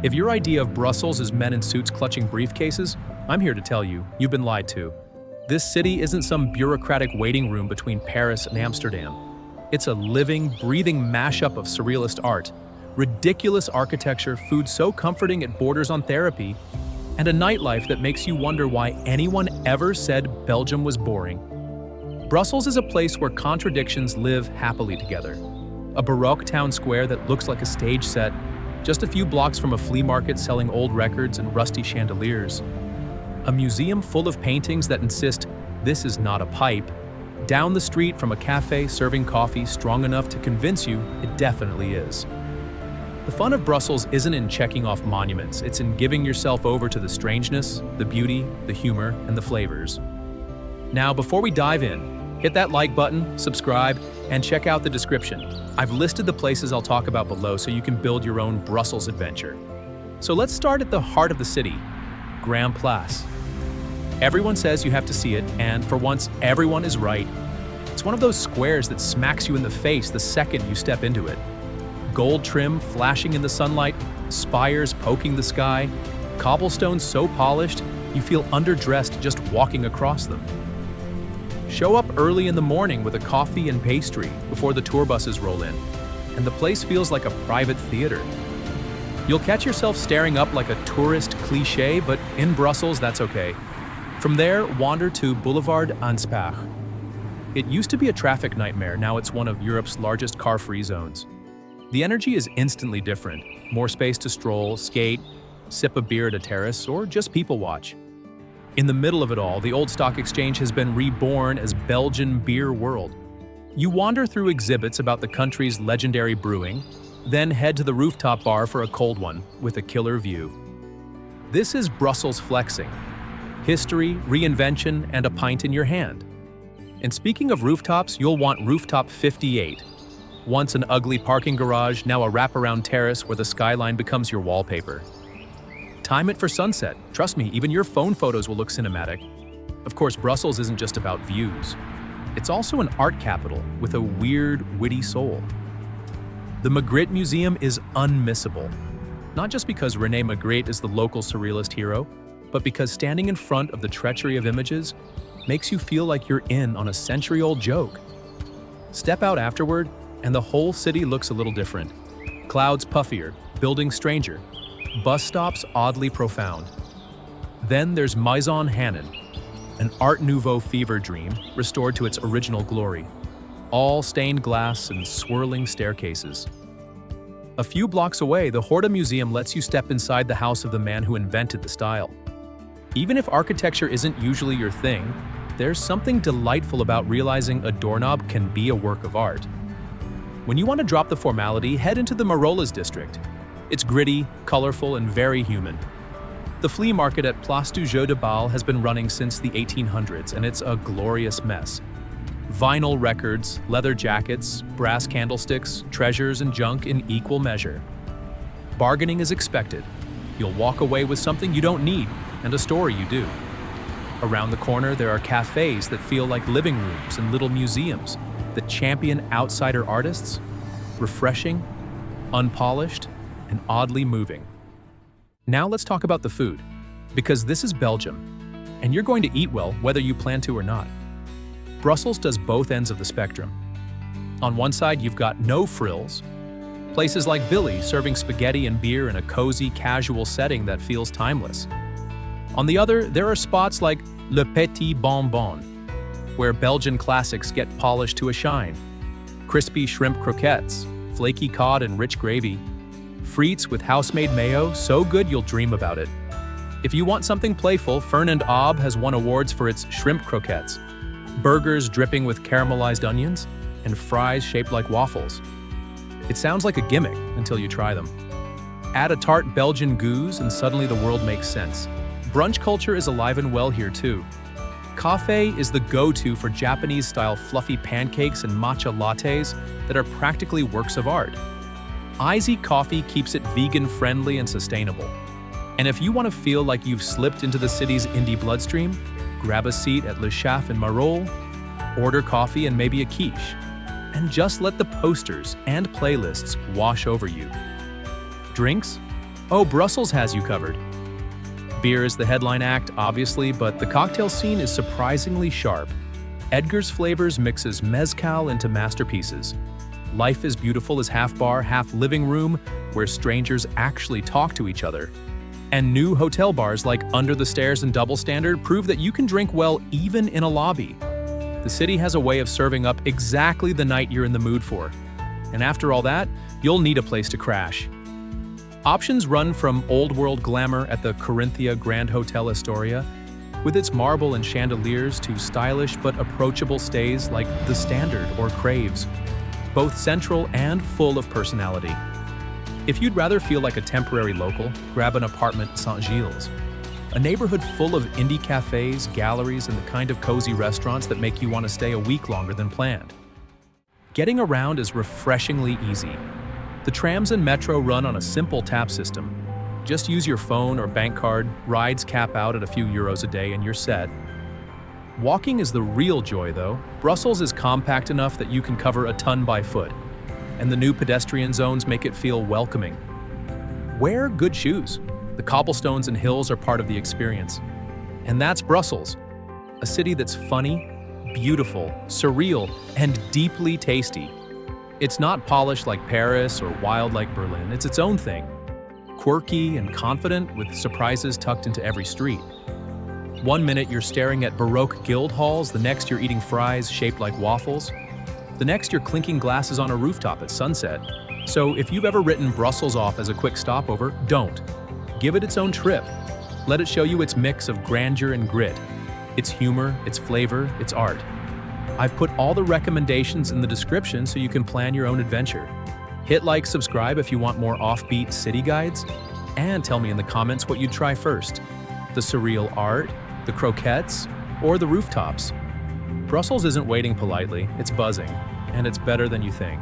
If your idea of Brussels is men in suits clutching briefcases, I'm here to tell you, you've been lied to. This city isn't some bureaucratic waiting room between Paris and Amsterdam. It's a living, breathing mashup of surrealist art, ridiculous architecture, food so comforting it borders on therapy, and a nightlife that makes you wonder why anyone ever said Belgium was boring. Brussels is a place where contradictions live happily together. A Baroque town square that looks like a stage set, just a few blocks from a flea market selling old records and rusty chandeliers. A museum full of paintings that insist this is not a pipe. Down the street from a cafe serving coffee strong enough to convince you it definitely is. The fun of Brussels isn't in checking off monuments, it's in giving yourself over to the strangeness, the beauty, the humor, and the flavors. Now, before we dive in, hit that like button, subscribe, and check out the description. I've listed the places I'll talk about below so you can build your own Brussels adventure. So let's start at the heart of the city, Grand Place. Everyone says you have to see it, and for once, everyone is right. It's one of those squares that smacks you in the face the second you step into it. Gold trim flashing in the sunlight, spires poking the sky, cobblestones so polished you feel underdressed just walking across them. Show up early in the morning with a coffee and pastry before the tour buses roll in, and the place feels like a private theater. You'll catch yourself staring up like a tourist cliché, but in Brussels, that's okay. From there, wander to Boulevard Anspach. It used to be a traffic nightmare, now it's one of Europe's largest car-free zones. The energy is instantly different. More space to stroll, skate, sip a beer at a terrace, or just people watch. In the middle of it all, the old stock exchange has been reborn as Belgian beer world. You wander through exhibits about the country's legendary brewing, then head to the Rooftop bar for a cold one with a killer view. This is Brussels flexing. History, reinvention, and a pint in your hand. And speaking of rooftops, you'll want Rooftop 58. Once an ugly parking garage, now a wraparound terrace where the skyline becomes your wallpaper. Time it for sunset. Trust me, even your phone photos will look cinematic. Of course, Brussels isn't just about views. It's also an art capital with a weird, witty soul. The Magritte Museum is unmissable. Not just because René Magritte is the local surrealist hero, but because standing in front of the treachery of images makes you feel like you're in on a century-old joke. Step out afterward, and the whole city looks a little different. Clouds puffier, buildings stranger, bus stops oddly profound. Then there's Maison Hannen, an Art Nouveau fever dream restored to its original glory. All stained glass and swirling staircases. A few blocks away, the Horta Museum lets you step inside the house of the man who invented the style. Even if architecture isn't usually your thing, there's something delightful about realizing a doorknob can be a work of art. When you want to drop the formality, head into the Marolas district. It's gritty, colorful, and very human. The flea market at Place du Jeu de Baal has been running since the 1800s, and it's a glorious mess. Vinyl records, leather jackets, brass candlesticks, treasures, and junk in equal measure. Bargaining is expected. You'll walk away with something you don't need, and a story you do. Around the corner, there are cafes that feel like living rooms and little museums that champion outsider artists, refreshing, unpolished, and oddly moving. Now let's talk about the food, because this is Belgium, and you're going to eat well whether you plan to or not. Brussels does both ends of the spectrum. On one side, you've got no frills, places like Billy serving spaghetti and beer in a cozy, casual setting that feels timeless. On the other, there are spots like Le Petit Bonbon, where Belgian classics get polished to a shine. Crispy shrimp croquettes, flaky cod and rich gravy, frites with house-made mayo, so good you'll dream about it. If you want something playful, Fern and Aube has won awards for its shrimp croquettes, burgers dripping with caramelized onions, and fries shaped like waffles. It sounds like a gimmick until you try them. Add a tart Belgian goose and suddenly the world makes sense. Brunch culture is alive and well here too. Cafe is the go-to for Japanese-style fluffy pancakes and matcha lattes that are practically works of art. Izzy Coffee keeps it vegan-friendly and sustainable. And if you want to feel like you've slipped into the city's indie bloodstream, grab a seat at Le Chef in Marolles, order coffee and maybe a quiche, and just let the posters and playlists wash over you. Drinks? Oh, Brussels has you covered. Beer is the headline act, obviously, but the cocktail scene is surprisingly sharp. Edgar's Flavors mixes mezcal into masterpieces. Life is Beautiful is half bar, half living room, where strangers actually talk to each other. And new hotel bars like Under the Stairs and Double Standard prove that you can drink well even in a lobby. The city has a way of serving up exactly the night you're in the mood for. And after all that, you'll need a place to crash. Options run from old-world glamour at the Corinthia Grand Hotel Astoria, with its marble and chandeliers, to stylish but approachable stays like The Standard or Craves, both central and full of personality. If you'd rather feel like a temporary local, grab an apartment in Saint-Gilles, a neighborhood full of indie cafes, galleries, and the kind of cozy restaurants that make you want to stay a week longer than planned. Getting around is refreshingly easy. The trams and metro run on a simple tap system. Just use your phone or bank card, rides cap out at a few euros a day, and you're set. Walking is the real joy, though. Brussels is compact enough that you can cover a ton by foot, and the new pedestrian zones make it feel welcoming. Wear good shoes. The cobblestones and hills are part of the experience. And that's Brussels, a city that's funny, beautiful, surreal, and deeply tasty. It's not polished like Paris or wild like Berlin. It's its own thing. Quirky and confident, with surprises tucked into every street. One minute you're staring at Baroque guild halls, the next you're eating fries shaped like waffles. The next you're clinking glasses on a rooftop at sunset. So if you've ever written Brussels off as a quick stopover, don't. Give it its own trip. Let it show you its mix of grandeur and grit, its humor, its flavor, its art. I've put all the recommendations in the description so you can plan your own adventure. Hit like, subscribe if you want more offbeat city guides, and tell me in the comments what you'd try first: the surreal art, the croquettes, or the rooftops. Brussels isn't waiting politely, it's buzzing, and it's better than you think.